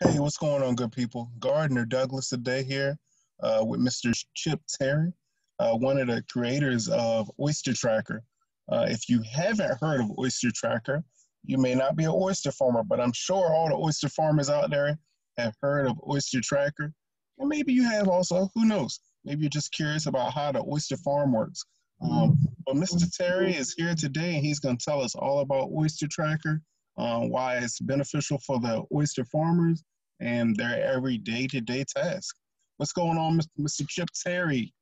Hey, what's going on, good people? Gardner Douglas today here with Mr. Chip Terry, one of the creators of Oyster Tracker. If you haven't heard of Oyster Tracker, you may not be an oyster farmer, but I'm sure all the oyster farmers out there have heard of Oyster Tracker. And maybe you have also, who knows? Maybe you're just curious about how the oyster farm works. But Mr. Terry is here today, and he's going to tell us all about Oyster Tracker, why it's beneficial for the oyster farmers and their every day-to-day task. What's going on, Mr. Chip Terry?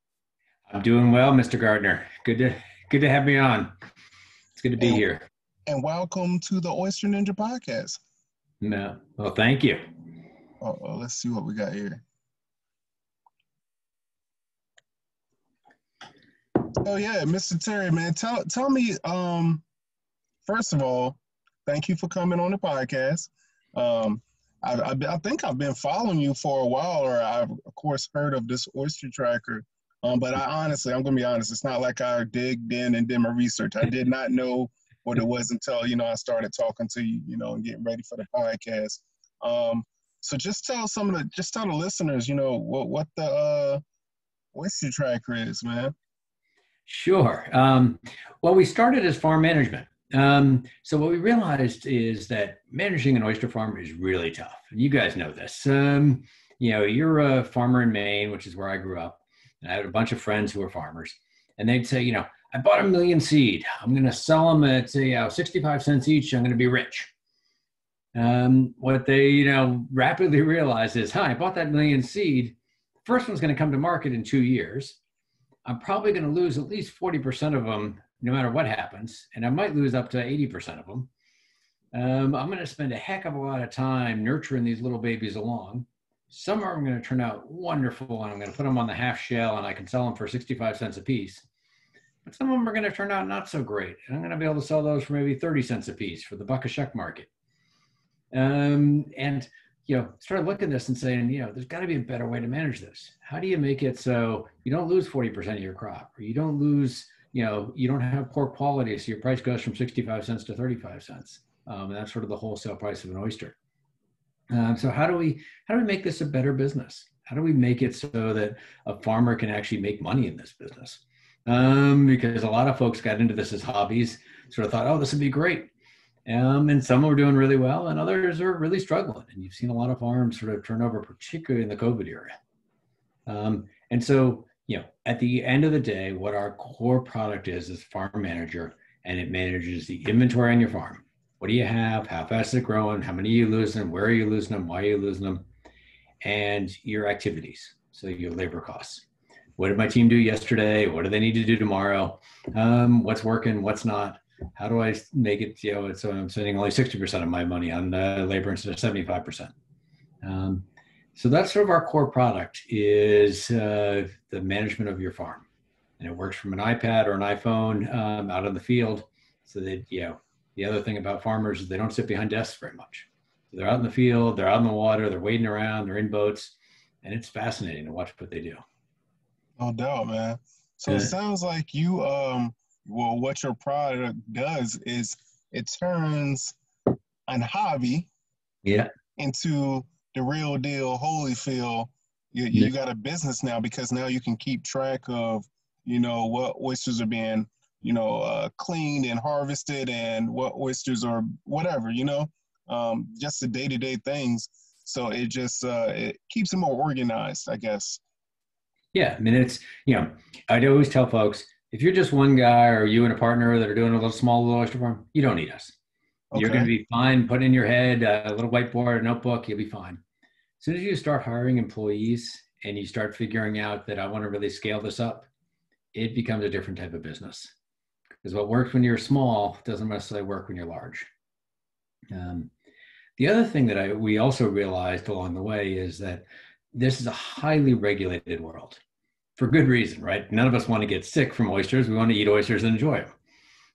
I'm doing well, Mr. Gardner. Good to have me on. It's good to be here. And welcome to the Oyster Ninja podcast. No, well, thank you. Let's see what we got here. Oh yeah, Mr. Terry, man, tell me. First of all, thank you for coming on the podcast. I think I've been following you for a while, or I've of course heard of this Oyster Tracker. But I'm going to be honest, it's not like I digged in and did my research. I did not know what it was until, I started talking to you, and getting ready for the podcast. So just tell the listeners, what the Oyster Tracker is, man. Sure. Well, we started as farm management. So what we realized is that managing an oyster farm is really tough. You guys know this. You're a farmer in Maine, which is where I grew up. And I had a bunch of friends who were farmers, and they'd say, I bought 1 million seed. I'm going to sell them at 65 cents each. I'm going to be rich. What they, rapidly realized is, I bought that 1 million seed. The first one's going to come to market in 2 years. I'm probably going to lose at least 40% of them no matter what happens. And I might lose up to 80% of them. I'm going to spend a heck of a lot of time nurturing these little babies along. Some are going to turn out wonderful, and I'm going to put them on the half shell, and I can sell them for 65 cents a piece. But some of them are going to turn out not so great. And I'm going to be able to sell those for maybe 30 cents a piece for the buck a shuck market. Started looking at this and saying, there's got to be a better way to manage this. How do you make it so you don't lose 40% of your crop, or you don't lose, you don't have poor quality, so your price goes from 65 cents to 35 cents. And that's sort of the wholesale price of an oyster. So how do we make this a better business? How do we make it so that a farmer can actually make money in this business? Because a lot of folks got into this as hobbies, sort of thought, this would be great. And some were doing really well, and others are really struggling. And you've seen a lot of farms sort of turn over, particularly in the COVID era. And so, at the end of the day, what our core product is Farm Manager, and it manages the inventory on your farm. What do you have? How fast is it growing? How many are you losing? Where are you losing them? Why are you losing them? And your activities, so your labor costs. What did my team do yesterday? What do they need to do tomorrow? What's working? What's not? How do I make it, so I'm spending only 60% of my money on labor instead of 75%? So that's sort of our core product is the management of your farm. And it works from an iPad or an iPhone out in the field, so that, the other thing about farmers is they don't sit behind desks very much. So they're out in the field, they're out in the water, they're wading around, they're in boats, and it's fascinating to watch what they do. No doubt, man. So It sounds like you, what your product does is it turns a hobby into the real deal, Holyfield. You got a business now, because now you can keep track of, what oysters are being cleaned and harvested, and what oysters are whatever, just the day-to-day things. So it just, it keeps it more organized, I guess. Yeah. I mean, it's, I'd always tell folks, if you're just one guy or you and a partner that are doing a small little oyster farm, you don't need us. Okay. You're going to be fine. Put in your head a little whiteboard, a notebook, you'll be fine. As soon as you start hiring employees and you start figuring out that I want to really scale this up, it becomes a different type of business. Because what works when you're small doesn't necessarily work when you're large. The other thing that we also realized along the way is that this is a highly regulated world, for good reason, right? None of us want to get sick from oysters. We want to eat oysters and enjoy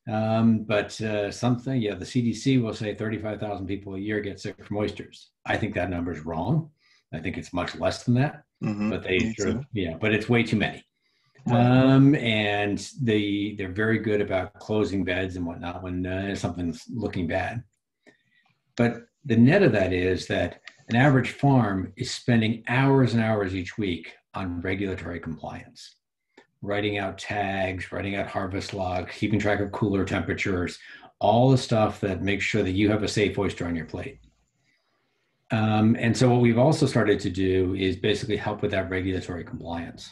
them. But the CDC will say 35,000 people a year get sick from oysters. I think that number is wrong. I think it's much less than that. Mm-hmm. But but it's way too many. And they're very good about closing beds and whatnot when something's looking bad. But the net of that is that An average farm is spending hours and hours each week on regulatory compliance, writing out tags, writing out harvest logs, keeping track of cooler temperatures, all the stuff that makes sure that you have a safe oyster on your plate. And so what we've also started to do is basically help with that regulatory compliance,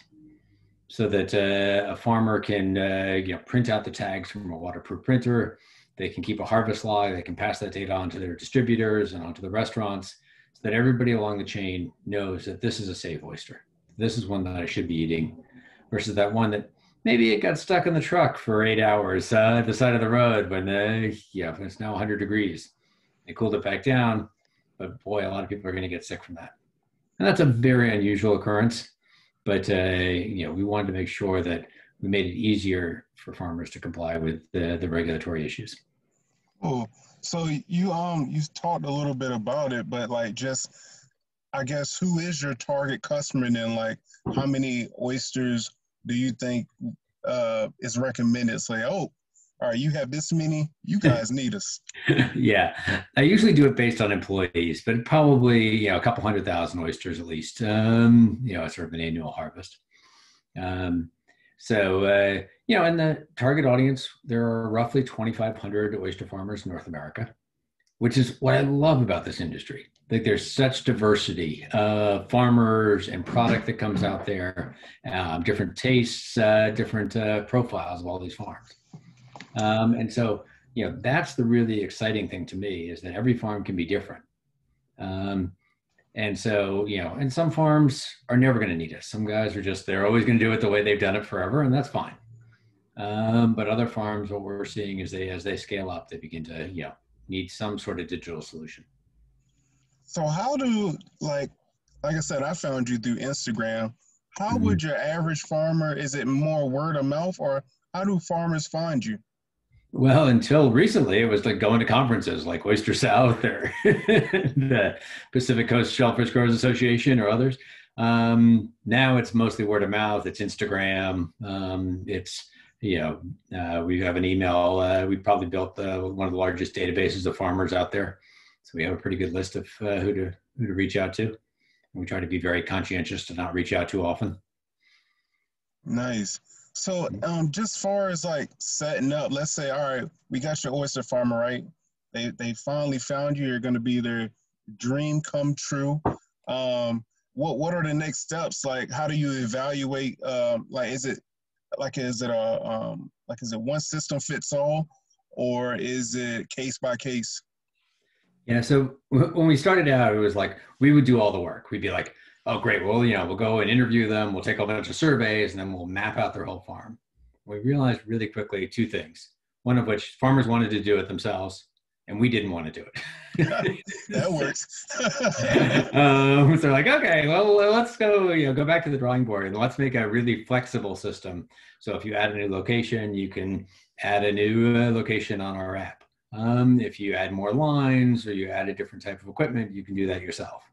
so that a farmer can print out the tags from a waterproof printer. They can keep a harvest log. They can pass that data on to their distributors and onto the restaurants, so that everybody along the chain knows that this is a safe oyster. This is one that I should be eating, versus that one that maybe it got stuck in the truck for 8 hours at the side of the road when it's now 100 degrees. They cooled it back down, but boy, a lot of people are going to get sick from that. And that's a very unusual occurrence, but we wanted to make sure that we made it easier for farmers to comply with the regulatory issues. Oh, so you talked a little bit about it, but like, just, I guess, who is your target customer, and then like how many oysters do you think is recommended? Say, oh, all right, you have this many, you guys need us. Yeah, I usually do it based on employees, but probably a couple 100,000 oysters at least. Sort of an annual harvest. In the target audience, there are roughly 2,500 oyster farmers in North America, which is what I love about this industry. Like, there's such diversity of farmers and product that comes out there, different tastes, different profiles of all these farms. That's the really exciting thing to me, is that every farm can be different. And some farms are never going to need us. Some guys are they're always going to do it the way they've done it forever, and that's fine. But other farms, what we're seeing is as they scale up, they begin to, need some sort of digital solution. So how do, like I said, I found you through Instagram. How would your average farmer, is it more word of mouth, or how do farmers find you? Well, until recently, it was like going to conferences like Oyster South or the Pacific Coast Shellfish Growers Association or others. Now it's mostly word of mouth. It's Instagram. We have an email. We probably built one of the largest databases of farmers out there. So we have a pretty good list of who to reach out to. And we try to be very conscientious to not reach out too often. Nice. So just far as like setting up, let's say, all right, we got your oyster farmer, right? They finally found you. You're going to be their dream come true. What are the next steps? Like, how do you evaluate? Is it one system fits all, or is it case by case? Yeah. So when we started out, it was like we would do all the work. We'd be like, oh, great. Well, we'll go and interview them. We'll take a bunch of surveys, and then we'll map out their whole farm. We realized really quickly two things. One of which, farmers wanted to do it themselves, and we didn't want to do it. That works. So they're like, okay, well, let's go back to the drawing board, and let's make a really flexible system. So if you add a new location, you can add a new location on our app. If you add more lines or you add a different type of equipment, you can do that yourself.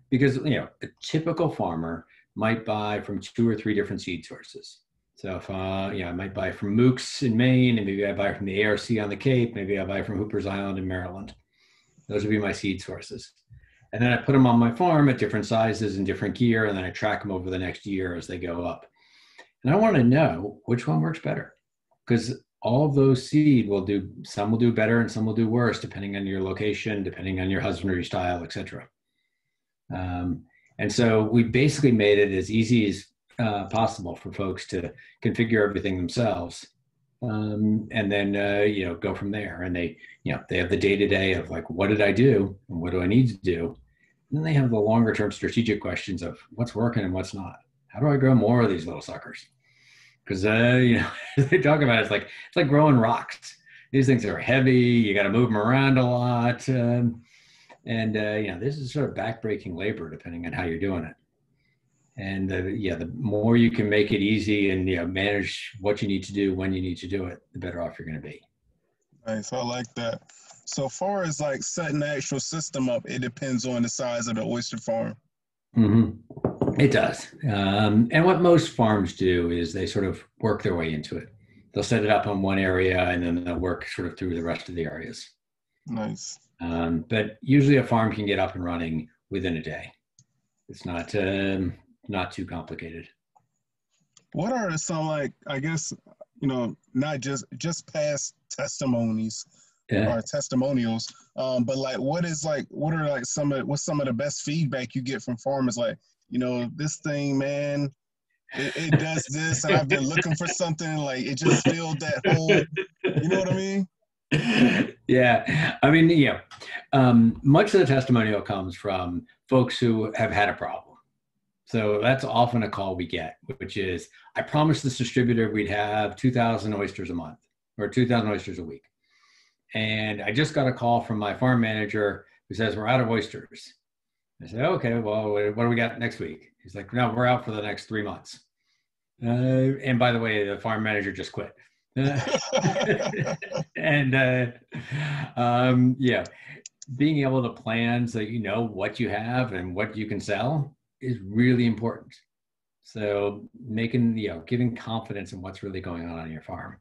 Because, a typical farmer might buy from 2 or 3 different seed sources. So if, I might buy from Mooks in Maine, and maybe I buy from the ARC on the Cape, maybe I buy from Hooper's Island in Maryland. Those would be my seed sources. And then I put them on my farm at different sizes and different gear, and then I track them over the next year as they go up. And I want to know which one works better, because all of those seed some will do better and some will do worse, depending on your location, depending on your husbandry style, et cetera. And so we basically made it as easy as possible for folks to configure everything themselves, and then go from there. And they have the day-to-day of like, what did I do and what do I need to do? And then they have the longer-term strategic questions of what's working and what's not. How do I grow more of these little suckers? Because they talk about it's like growing rocks. These things are heavy. You got to move them around a lot. This is sort of backbreaking labor, depending on how you're doing it. And the more you can make it easy and manage what you need to do when you need to do it, the better off you're going to be. Nice, I like that. So far as like setting the actual system up, it depends on the size of the oyster farm. Mm-hmm. It does. And what most farms do is they sort of work their way into it. They'll set it up on one area and then they'll work sort of through the rest of the areas. Nice. But usually a farm can get up and running within a day. It's not too complicated. What are some, like, I guess, not just past testimonies or testimonials, but like what's some of the best feedback you get from farmers? Like, this thing, man, it does this, and I've been looking for something, like it just filled that hole. You know what I mean? Yeah. I mean, much of the testimonial comes from folks who have had a problem. So that's often a call we get, which is, I promised this distributor we'd have 2,000 oysters a month or 2,000 oysters a week. And I just got a call from my farm manager who says, we're out of oysters. I said, okay, well, what do we got next week? He's like, no, we're out for the next 3 months. And by the way, the farm manager just quit. And being able to plan so you know what you have and what you can sell is really important. So giving confidence in what's really going on your farm.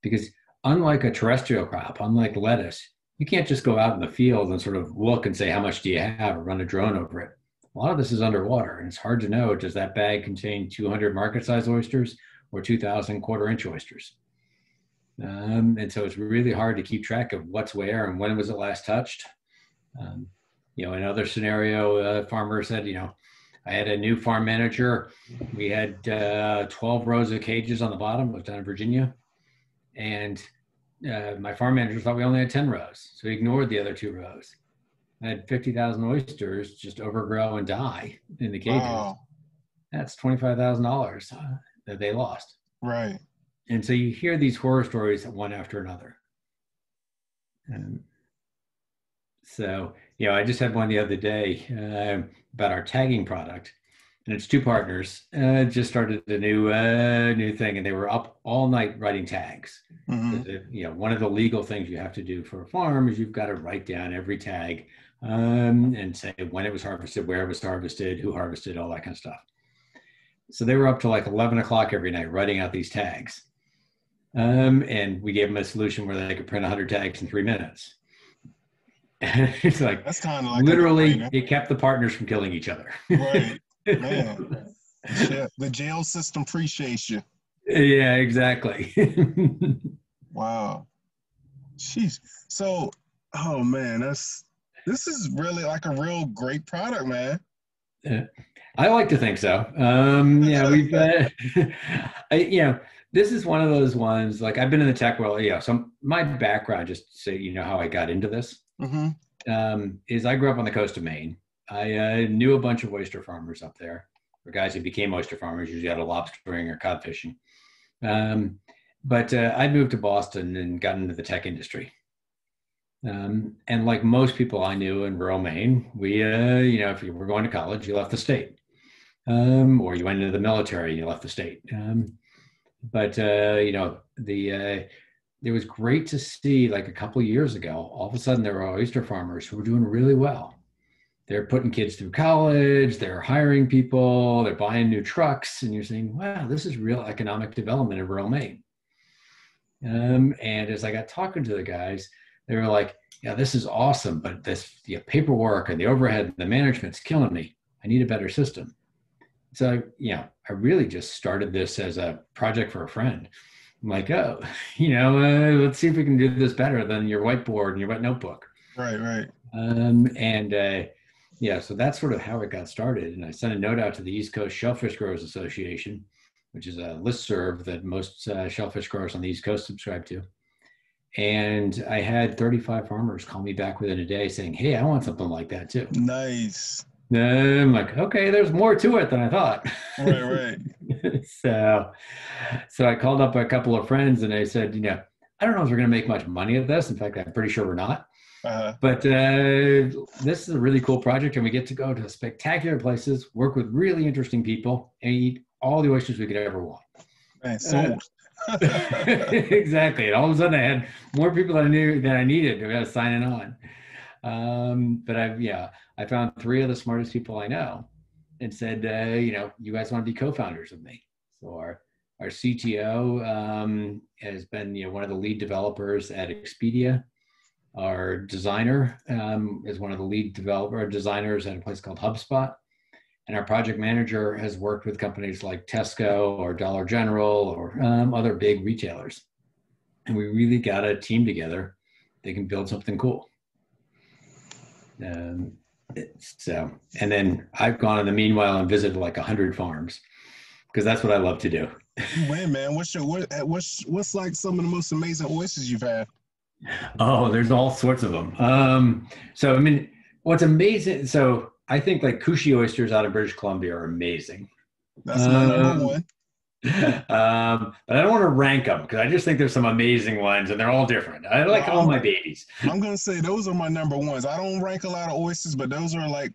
Because unlike a terrestrial crop, unlike lettuce, you can't just go out in the field and sort of look and say, how much do you have, or run a drone over it. A lot of this is underwater, and it's hard to know, does that bag contain 200 market-sized oysters or 2,000 quarter-inch oysters? And so it's really hard to keep track of what's where and when was it last touched. Another scenario, a farmer said, I had a new farm manager. We had 12 rows of cages on the bottom. It was down in Virginia. And my farm manager thought we only had 10 rows. So he ignored the other 2 rows. I had 50,000 oysters just overgrow and die in the cages. Wow. That's $25,000 that they lost. Right. And so you hear these horror stories one after another. So, I just had one the other day about our tagging product, and it's 2 partners just started a new thing, and they were up all night writing tags. Mm-hmm. One of the legal things you have to do for a farm is you've got to write down every tag and say when it was harvested, where it was harvested, who harvested, all that kind of stuff. So they were up to like 11 o'clock every night writing out these tags. And we gave them a solution where they could print 100 tags in 3 minutes. And it's like, that's kind of like literally, it kept the partners from killing each other. Right, man. Shit. The jail system appreciates you. Yeah, exactly. Wow. Jeez. So, oh man, this is really like a real great product, man. I like to think so. We've, this is one of those ones, like I've been in the tech world, so my background, just to say, how I got into this, is I grew up on the coast of Maine. I knew a bunch of oyster farmers up there, or guys who became oyster farmers, usually out of lobstering or cod fishing. But I moved to Boston and got into the tech industry. And like most people I knew in rural Maine, we, if you were going to college, you left the state. Or you went into the military and you left the state. It was great to see, like a couple of years ago, all of a sudden there were oyster farmers who were doing really well. They're putting kids through college, they're hiring people, they're buying new trucks, and you're saying, wow, this is real economic development in rural Maine. And as I got talking to the guys, they were like, yeah, this is awesome, but this paperwork and the overhead and the management's killing me. I need a better system. So, I really just started this as a project for a friend. I'm like, let's see if we can do this better than your whiteboard and your wet notebook. Right. So that's sort of how it got started. And I sent a note out to the East Coast Shellfish Growers Association, which is a listserv that most shellfish growers on the East Coast subscribe to. And I had 35 farmers call me back within a day saying, hey, I want something like that too. Nice. I'm like, okay, there's more to it than I thought. Right. So I called up a couple of friends and I said, I don't know if we're going to make much money at this. In fact, I'm pretty sure we're not. But this is a really cool project, and we get to go to spectacular places, work with really interesting people, and eat all the oysters we could ever want. Man, sold. Exactly. And all of a sudden I had more people that I knew that I needed who was signing on. But I found 3 of the smartest people I know and said, you guys want to be co-founders with me. So our CTO has been one of the lead developers at Expedia. Our designer is one of the lead designers at a place called HubSpot. And our project manager has worked with companies like Tesco or Dollar General or other big retailers. And we really got a team together. They can build something cool. And then I've gone in the meanwhile and visited like 100 farms because that's what I love to do. You win, man. What's like some of the most amazing oysters you've had? Oh, there's all sorts of them. So I mean, what's amazing? So I think like Cushy oysters out of British Columbia are amazing. That's my number one. But I don't want to rank them because I just think there's some amazing ones and they're all different. I like all my babies. I'm gonna say those are my number ones. I don't rank a lot of oysters, but those are like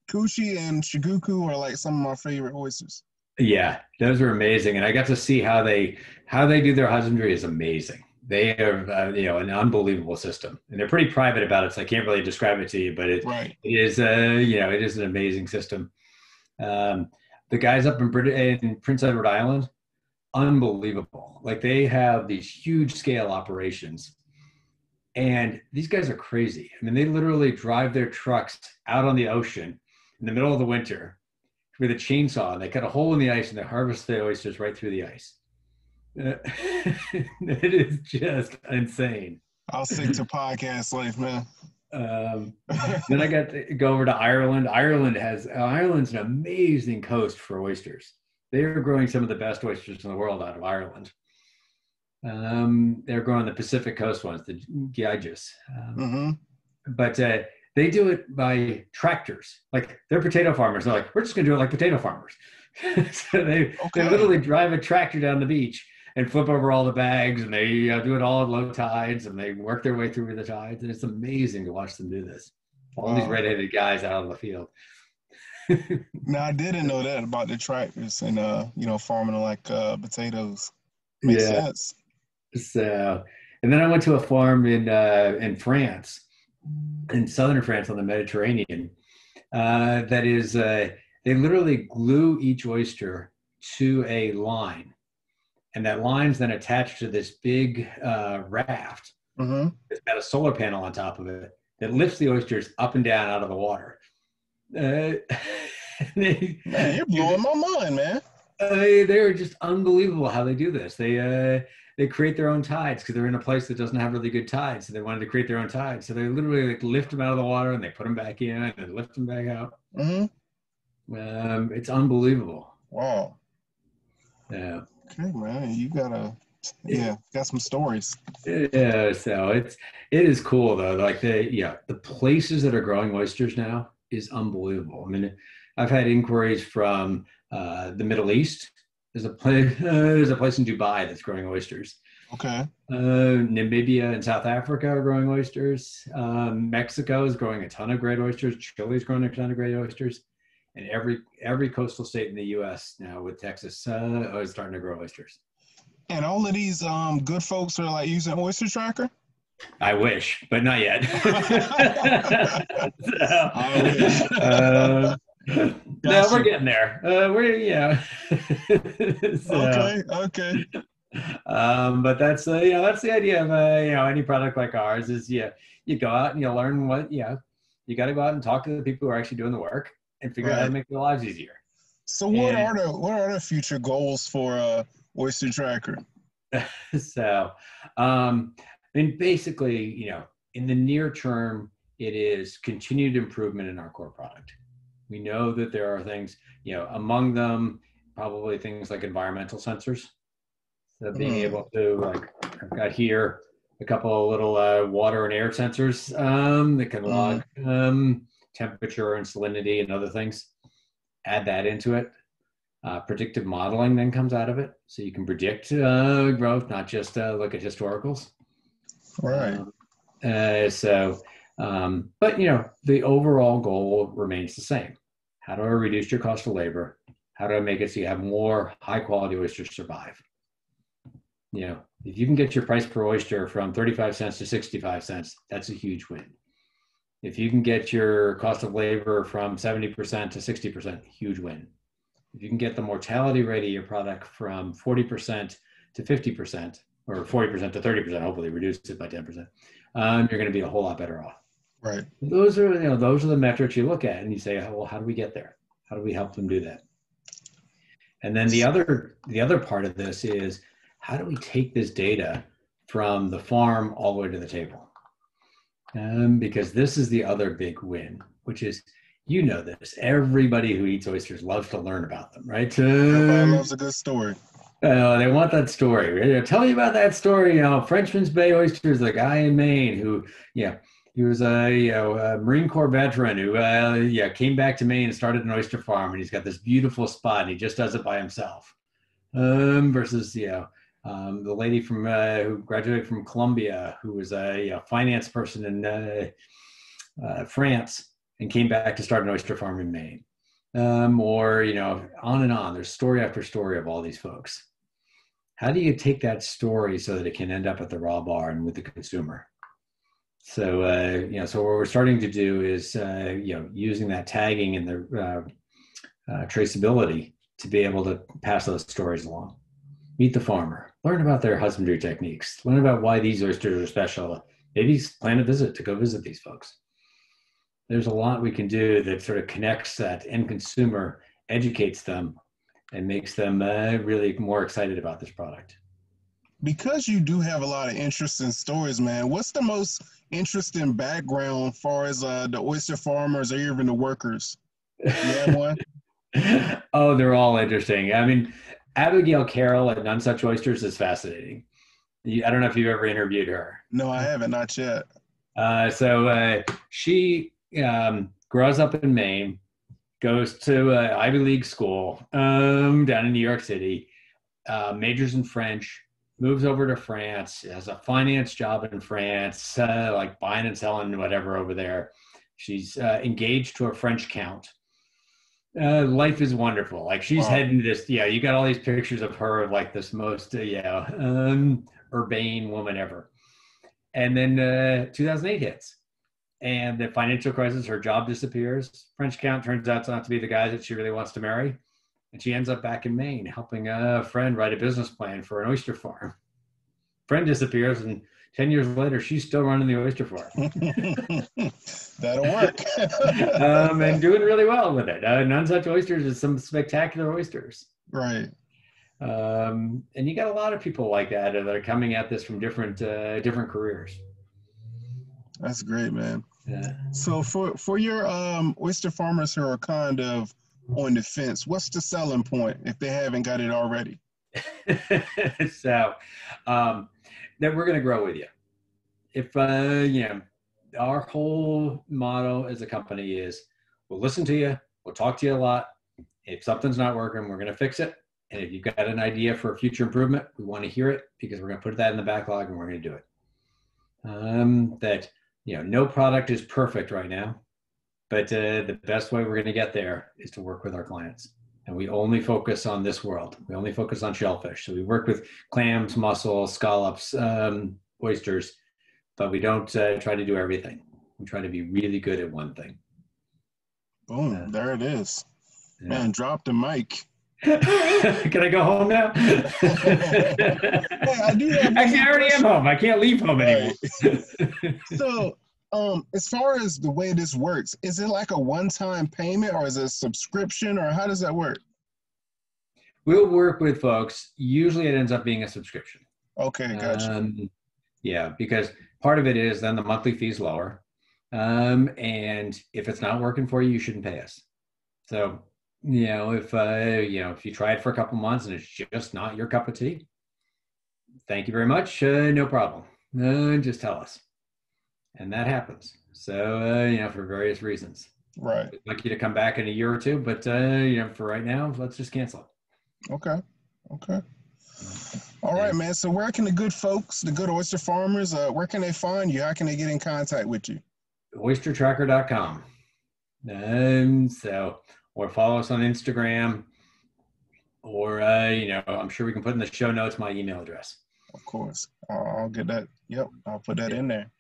Cushy and Shiguku are like some of my favorite oysters. Yeah, those are amazing, and I got to see how they do their husbandry is amazing. They have an unbelievable system, and they're pretty private about it, so I can't really describe it to you. But it is it is an amazing system. The guys up in Prince Edward Island, unbelievable. Like they have these huge scale operations, and these guys are crazy. I mean, they literally drive their trucks out on the ocean in the middle of the winter with a chainsaw, and they cut a hole in the ice and they harvest the oysters right through the ice. It is just insane. I'll stick to podcast life, man. Then I got to go over to Ireland. Ireland's an amazing coast for oysters. They are growing some of the best oysters in the world out of Ireland. They're growing the Pacific Coast ones, the Gyges. But they do it by tractors. Like they're potato farmers. They're like, we're just going to do it like potato farmers. So they literally drive a tractor down the beach and flip over all the bags, and they do it all at low tides, and they work their way through the tides. And it's amazing to watch them do this. All these redheaded guys out on the field. No, I didn't know that about the tractors and farming like potatoes. Makes sense. So, and then I went to a farm in France, in southern France on the Mediterranean. That is, they literally glue each oyster to a line, and that line's then attached to this big raft. It's got a solar panel on top of it that lifts the oysters up and down out of the water. Man, you're blowing my mind, man. They're just unbelievable how they do this. They create their own tides because they're in a place that doesn't have really good tides. So they wanted to create their own tides. So they literally like lift them out of the water and they put them back in and lift them back out. It's unbelievable. Wow. Yeah. Okay, man. You got some stories. Yeah. So it is cool though. Like the places that are growing oysters now is unbelievable. I mean, I've had inquiries from the Middle East. There's a place in Dubai that's growing oysters. Okay. Namibia and South Africa are growing oysters. Mexico is growing a ton of great oysters. Chile is growing a ton of great oysters. And every coastal state in the U.S. now, with Texas, is starting to grow oysters. And all of these good folks are like using Oyster Tracker? I wish, but not yet. I wish. No, we're getting there. Okay. But that's that's the idea of any product like ours is you go out and you learn what you got to go out and talk to the people who are actually doing the work and figure out how to make their lives easier. So what are the future goals for Oyster Tracker? So, and basically, in the near term, it is continued improvement in our core product. We know that there are things, among them, probably things like environmental sensors. So being able to, like, I've got here a couple of little water and air sensors that can log temperature and salinity and other things. Add that into it. Predictive modeling then comes out of it. So you can predict growth, not just look at historicals. Right. But the overall goal remains the same. How do I reduce your cost of labor? How do I make it so you have more high quality oysters survive? If you can get your price per oyster from 35 cents to 65 cents, that's a huge win. If you can get your cost of labor from 70% to 60%, huge win. If you can get the mortality rate of your product from 40% to 50%, or 40% to 30%, hopefully reduce it by 10%, you're going to be a whole lot better off. Right. Those are, those are the metrics you look at and you say, well, how do we get there? How do we help them do that? And then the other part of this is, how do we take this data from the farm all the way to the table? Because this is the other big win, which is, this, everybody who eats oysters loves to learn about them, right? Everybody loves a good story. They want that story. Tell me about that story. Frenchman's Bay Oysters, the guy in Maine who, he was a Marine Corps veteran who, came back to Maine and started an oyster farm, and he's got this beautiful spot, and he just does it by himself. Versus, the lady from who graduated from Columbia, who was a finance person in France and came back to start an oyster farm in Maine. Or, on and on. There's story after story of all these folks. How do you take that story so that it can end up at the raw bar and with the consumer? So, so what we're starting to do is, using that tagging and the traceability to be able to pass those stories along. Meet the farmer, learn about their husbandry techniques, learn about why these oysters are special. Maybe plan a visit to go visit these folks. There's a lot we can do that sort of connects that end consumer, educates them, and makes them really more excited about this product. Because you do have a lot of interesting stories, man, what's the most interesting background as far as the oyster farmers or even the workers? You have one? Oh, they're all interesting. I mean, Abigail Carroll at None Such Oysters is fascinating. I don't know if you've ever interviewed her. No, I haven't, not yet. So she grows up in Maine, goes to Ivy League school down in New York City, majors in French, moves over to France, has a finance job in France, like buying and selling whatever over there. She's engaged to a French count. Life is wonderful. Like she's heading to this, you got all these pictures of her of like this most, urbane woman ever. And then 2008 hits. And the financial crisis, her job disappears. French count turns out not to be the guy that she really wants to marry. And she ends up back in Maine, helping a friend write a business plan for an oyster farm. Friend disappears, and 10 years later, she's still running the oyster farm. That'll work. And doing really well with it. None Such Oysters is some spectacular oysters. Right. And you got a lot of people like that are coming at this from different careers. That's great, man. Yeah. So for your oyster farmers who are kind of on the fence, what's the selling point if they haven't got it already? So that we're going to grow with you. If, our whole motto as a company is we'll listen to you, we'll talk to you a lot. If something's not working, we're going to fix it. And if you've got an idea for a future improvement, we want to hear it because we're going to put that in the backlog and we're going to do it. No product is perfect right now, but the best way we're going to get there is to work with our clients. And we only focus on this world. We only focus on shellfish. So we work with clams, mussels, scallops, oysters, but we don't try to do everything. We try to be really good at one thing. Boom, there it is. Yeah. Man, drop the mic. Can I go home now? Hey, I do have Actually, I already am home. I can't leave home anymore. So, as far as the way this works, is it like a one-time payment or is it a subscription or how does that work? We'll work with folks. Usually it ends up being a subscription. Okay, gotcha. Yeah, because part of it is then the monthly fee's lower. And if it's not working for you, you shouldn't pay us. So, if you try it for a couple months and it's just not your cup of tea, thank you very much. No problem. Just tell us. And that happens. So, for various reasons. Right. I'd like you to come back in a year or two, but, for right now, let's just cancel it. Okay. All right, man. So where can the good folks, the good oyster farmers, where can they find you? How can they get in contact with you? oystertracker.com. Or follow us on Instagram, or, I'm sure we can put in the show notes my email address. Of course. I'll get that. Yep. I'll put that in there.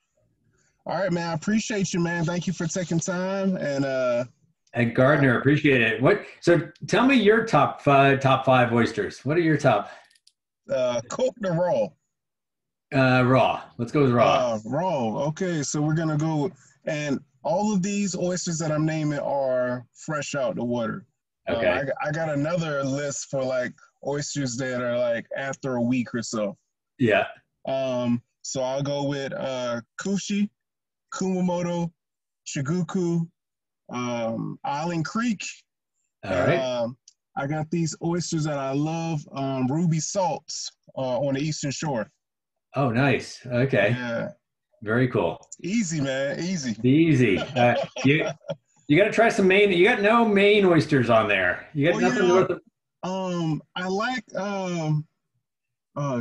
All right, man. I appreciate you, man. Thank you for taking time. And Gardner, appreciate it. So tell me your top five oysters. What are your top? Cook the raw. Raw. Let's go with raw. Raw. Okay, so we're gonna go, and all of these oysters that I'm naming are fresh out the water. Okay. I got another list for like oysters that are like after a week or so. Yeah. So I'll go with Kushi, Kumamoto, Chiguku, Island Creek, All and right. I got these oysters that I love, Ruby Salts on the Eastern Shore. Oh, nice. Okay. Yeah, Very cool. easy, man, easy. Easy. You got to try some Maine. You got no Maine oysters on there. You got Well, nothing north of. I like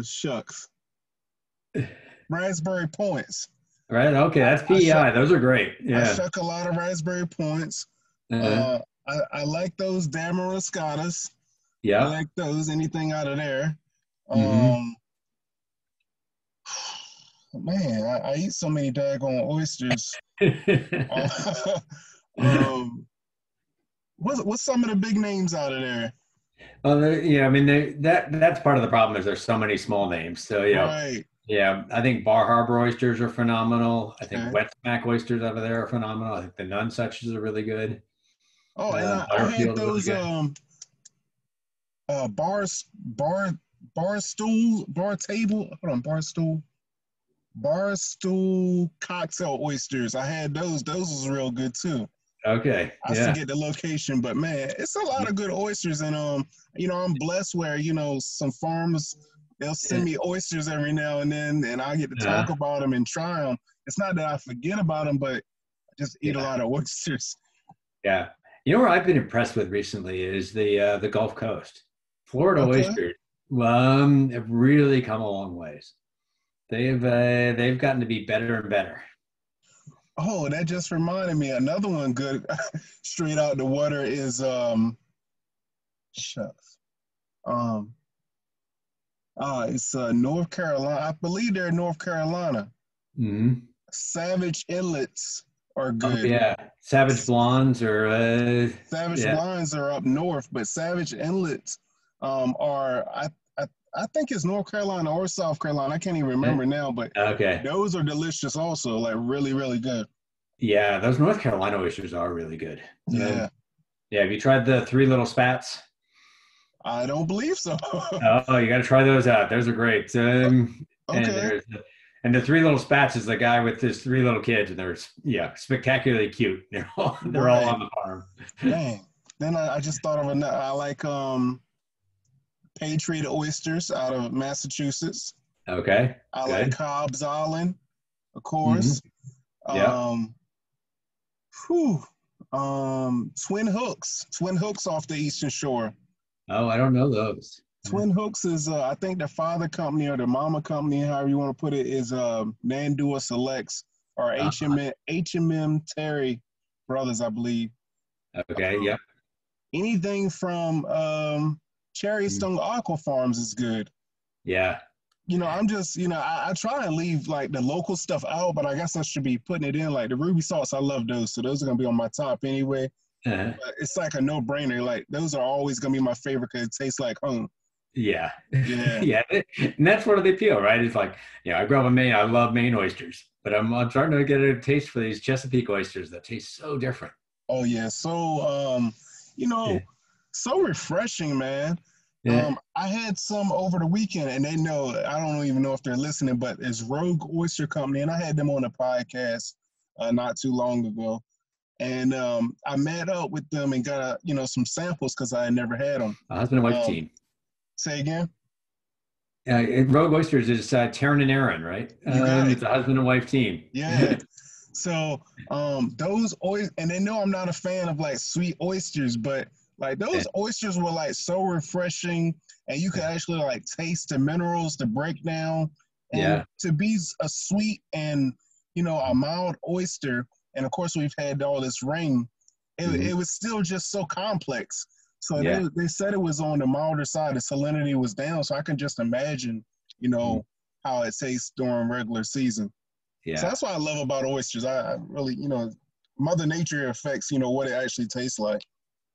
shucks, raspberry points. Right. Okay. That's I shuck PEI. Those are great. I Yeah. shuck a lot of raspberry points. Uh, I like those Damarascatas. I yeah. like those. Anything out of there. Mm-hmm. Um, Man, I eat so many daggone oysters. Um, what's some of the big names out of there? Well, yeah. I mean, that's part of the problem is there's so many small names. So, Right. yeah, I think Bar Harbor oysters are phenomenal. I think Okay. wet smack oysters over there are phenomenal. I think the Nunsuches are really good. Oh, and I had Butterfield are really those good. bars bar stool bar table. Hold on, bar stool cocktail oysters. I had those. Those was real good too. Okay. I Yeah. forget the location, but man, it's a lot of good oysters, and I'm blessed where some farms they'll send me oysters every now and then, and I get to talk Uh, about them and try them. It's not that I forget about them, but I just eat a yeah. lot of oysters. Yeah. You know where I've been impressed with recently is the Gulf Coast. Florida Okay. oysters have really come a long ways. They've gotten to be better and better. Oh, that just reminded me. Another one good straight out the water is shucks. Um it's North Carolina. I believe they're in North Carolina. Hmm. Savage Inlets are Oh good. yeah, Savage Blondes or Savage yeah. Blondes are up north, but Savage Inlets are I think it's North Carolina or South Carolina. I can't even remember now, but Okay. those are delicious also, like really, really good. Yeah, those North Carolina oysters are really good. Yeah. Yeah, have you tried the three little spats? I don't believe so. Oh, you got to try those out. Those are great. And Okay. there's and the three little spats is the guy with his three little kids, and they're spectacularly cute. They're all Right. on the farm. Dang. Then I just thought of another. I like Patriot Oysters out of Massachusetts. Okay, I like good. Cobb's Island, of Hmm. course. Yeah. Um, whew, Twin Hooks off the Eastern Shore. Oh, I don't know those. Twin Hooks is, I think the father company or the mama company, however you want to put it, is Nandua Selects or Uh, H&M Terry Brothers, I believe. okay. Yep. Anything from Cherry Mm. Stone Aqua Farms is good. Yeah. I'm just, I try and leave like the local stuff out, but I guess I should be putting it in. Like the Ruby Salts, I love those. So those are going to be on my top anyway. Uh, But it's like a no brainer. Like those are always going to be my favorite because it tastes like home. yeah. Yeah. Yeah. And that's part of the appeal, right? It's like, I grew up in Maine. I love Maine oysters, but I'm trying to get a taste for these Chesapeake oysters that taste so different. Oh, yeah. So, you Yeah. know, so refreshing, man. Yeah. I had some over the weekend, and they know I don't even know if they're listening, but it's Rogue Oyster Company, and I had them on a podcast not too long ago, and I met up with them and got some samples because I had never had them. A husband and wife Um, team. Say again? Rogue Oysters is Taryn and Aaron, right? You got it. It's a husband and wife team. Yeah. So those oysters, and they know I'm not a fan of like sweet oysters, but like those oysters were like so refreshing, and you could actually like taste the minerals, the breakdown, and Yeah. to be a sweet and a mild oyster. And of course, we've had all this rain. Mhm. It was still just so complex. So Yeah. they said it was on the milder side. The salinity was down, so I can just imagine, Mhm. how it tastes during regular season. So Yeah. that's what I love about oysters. I really, Mother Nature affects, what it actually tastes like.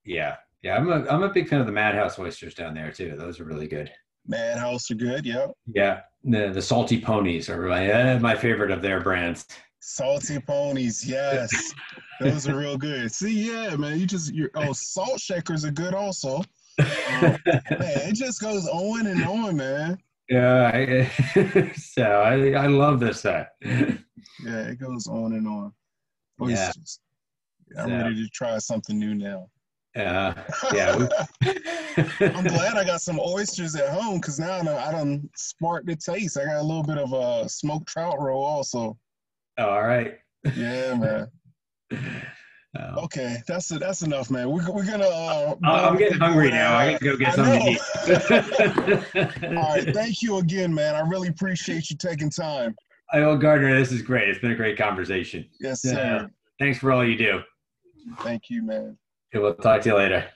Yeah. Yeah. I'm a big fan of the Madhouse oysters down there too. Those are really good. Madhouse are good, yep. Yeah. The salty ponies are my favorite of their brands. Salty ponies, yes. Those are real good. See, yeah, man, salt shakers are good also. Man, it just goes on and on, man. Yeah, so I love this stuff. Yeah, it goes on and on. Yeah, Oysters. I'm so, ready to try something new now. yeah. I'm glad I got some oysters at home because now I done sparked the taste. I got a little bit of a smoked trout roll also. All right. Yeah, man. Okay, that's enough, man. We're gonna I'm getting hungry now. I gotta go get something to eat. All right, thank you again, man. I really appreciate you taking time. Well, Gardner, this is great. It's been a great conversation. Yes, sir. Thanks for all you do. Thank you, man. Okay, we'll talk to you later.